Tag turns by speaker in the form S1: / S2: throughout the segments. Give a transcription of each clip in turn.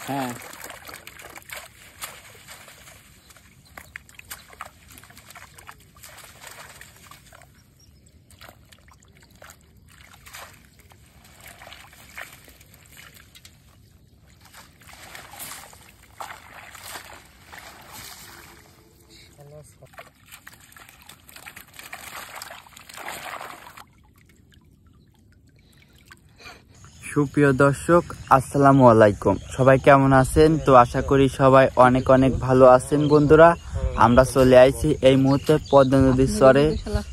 S1: হ্যাঁ সুপ্রিয় দর্শক আসসালামু আলাইকুম, সবাই কেমন আছেন? তো আশা করি সবাই অনেক অনেক ভালো আছেন। বন্ধুরা, আমরা চলে আইছি এই মুহূর্তে পদ্মা নদীর চরে।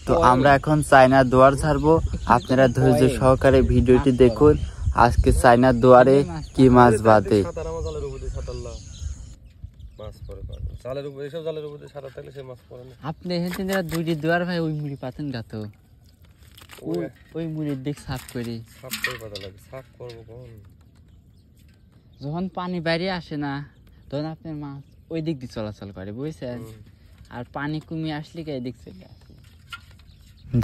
S1: তো আমরা এখন চায়নার দুয়ার ছাড়বো। আপনারা ধৈর্য সহকারে ভিডিওটি দেখুন। আজকে চায়নার দুয়ারে কি মাছ বাঁধে। আপনি এখানে দুইটি দুয়ার ভাই ওই মুড়ি পাতেন গাতো ওই মুড়ির দিক সাফ করি যখন পানি বাইরে আসে না তখন আপনার মাছ ওই দিক দিয়ে চলাচল করে, বুঝছেন? আর পানি কমিয়ে আসলে এই দিক চলে আসে।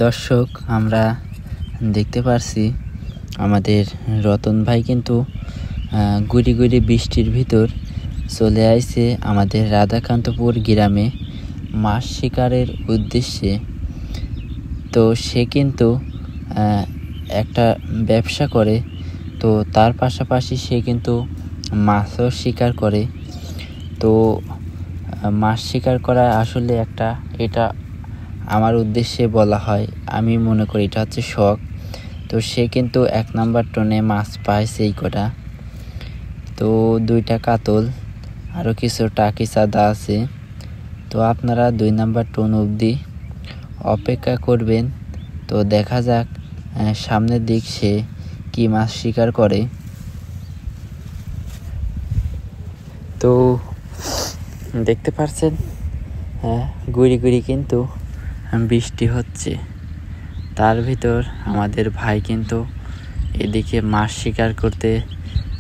S1: দর্শক, আমরা দেখতে পারছি আমাদের রতন ভাই কিন্তু গুড়ি গুড়ি বৃষ্টির ভিতর চলে আসছে আমাদের রাধাকান্তপুর গ্রামে মাছ শিকারের উদ্দেশ্যে। তো সে কিন্তু একটা ব্যবসা করে, তো তার পাশাপাশি সে কিন্তু মাছও শিকার করে। তো মাছ শিকার করা আসলে এটা আমার উদ্দেশ্যে বলা হয়, আমি মনে করি এটা হচ্ছে শখ। তো সে কিন্তু 1 নাম্বার টনে মাছ পায় সেই কটা। তো 2টা কাতল, আরও কিছু টাকি চাঁদা আছে। তো আপনারা 2 নাম্বার টন অবধি অপেক্ষা করবেন। তো দেখা যাক সামনের দিক সে কি মাছ শিকার করে। তো দেখতে পাচ্ছেন গুড়ি গুড়ি কিন্তু বৃষ্টি হচ্ছে, তার ভিতর আমাদের ভাই কিন্তু এদিকে মাছ শিকার করতে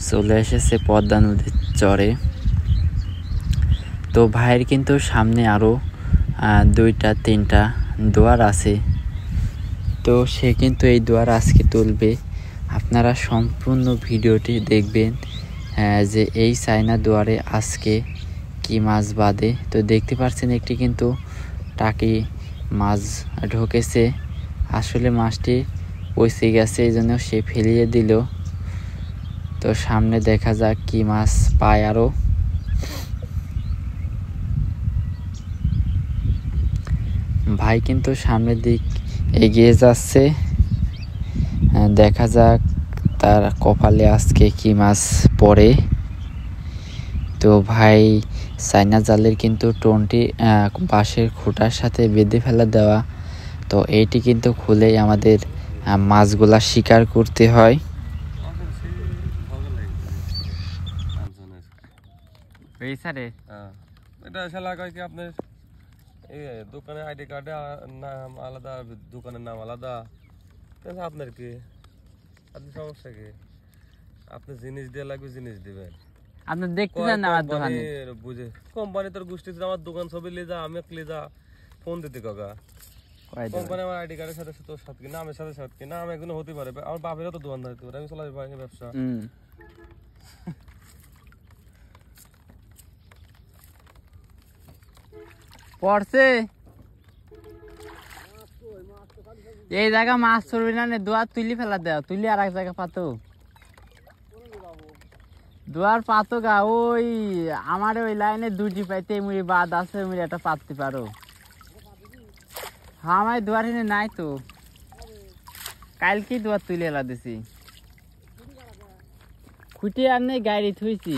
S1: চলে এসেছে পদ্মা নদীর চরে। তো ভাইয়ের কিন্তু সামনে আরও 2টা 3টা দুয়ার আছে। তো সে কিন্তু এই দুয়ার আজকে তুলবে। আপনারা সম্পূর্ণ ভিডিওটি দেখবেন যে এই চায়না দুয়ারে আজকে কি মাছ বাঁধে। তো দেখতে পাচ্ছেন একটি কিন্তু টাকি মাছ ঢোকেছে। আসলে মাছটি পচে গেছে, এই জন্য সে ফেলিয়ে দিল। তো সামনে দেখা যাক কি মাছ পায় আরও। ভাই কিন্তু সামনের দিক এগিয়ে যাচ্ছে, দেখা যাক তার কপালে আজকে কি মাছ পড়ে। তো ভাই চায়না জালের কিন্তু টোনটি বাঁশের খুঁটার সাথে বেঁধে ফেলা দেওয়া। তো এইটি কিন্তু খুলেই আমাদের মাছগুলা শিকার করতে হয়।
S2: দোকানের আইডি কার্ডে নাম আলাদা, দোকানের নাম আলাদা, আপনার কি? আপনি সমস্যা কি? আপনি জিনিস দিয়ে লাগবে, জিনিস দিবেন।
S1: আপনি দেখতে চান না আমার দোকানে
S2: বুঝে কোম্পানি তোর গোষ্ঠী আমার দোকান ছবি লে যা, আমি লে যা, ফোন দিতে কাকা। কোম্পানি আমার আইডি কার্ডের সাথে তোর সাথে কি নামের সাথে সাথে কি নাম একদিন হতে পারে। আমার বাপেরও তো দোকান হতে পারে, আমি চলাই ব্যবসা।
S1: পড়ছে এই জায়গা মাছ চলবে না, দুয়ার তুলি ফেলা দেওয়া, তুলি আর এক জায়গা পাতো দুয়ার পাতো গা। ওই আমার ওই লাইনে 2টি পাইতে মুড়ি বাদ আছে, মুড়ি একটা পাততে পারো। হ্যাঁ, আমার দুয়ার এনে নাই তো, কালকে দুয়ার তুলে এলা দিছি। খুঁটি আর নেই, গাড়ি থুইছি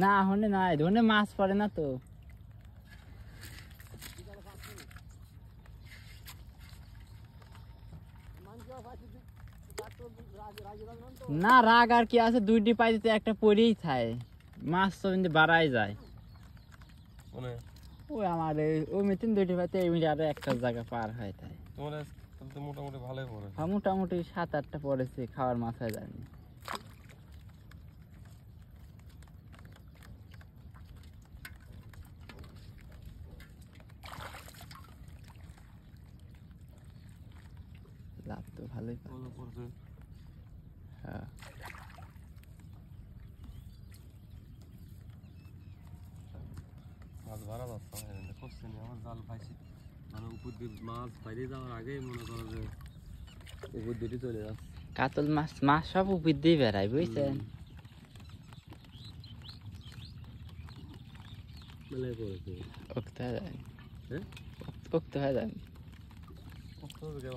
S1: না, হনে নাই, ধনে মাছ পড়ে না তো। না রাগ আর কি আছে, 2টি পাই দিতে একটা পরেই থাকে, মাছ তো কিন্তু বাড়াই যায়। ওই আমার ওই মেতিন 2টি পাইতে এই মিনিট আরো একটা জায়গা পার হয় তাই।
S2: মোটামুটি ভালোই পড়ে।
S1: হ্যাঁ, মোটামুটি 7-8টা পড়েছে, খাওয়ার মাথায় যায়নি। লাভ তো ভালোই। হ্যাঁ
S2: মাছ ধরা যাচ্ছে না, করছে না আমার জাল পাইছি মানে উপর দিয়ে মাছ বাইরে যাওয়ার আগেই মনে করো যে উপর দিয়ে চলে যাচ্ছে।
S1: কাতল মাছ মাছ সব উপর দিয়ে বেড়ায় বুঝছেন।
S2: মেলায় পড়েছে
S1: ওকতে হয় যায়,
S2: হ্যাঁ
S1: ওকতে হয় যায়।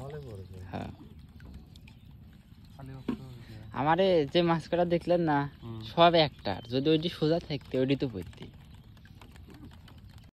S2: ভালোই পড়েছে
S1: হ্যাঁ
S2: খালি
S1: আমারে যে মাছ কটা দেখলেন না সব একটা, যদি ওইটি সোজা থাকতে ওইটি তো পড়তে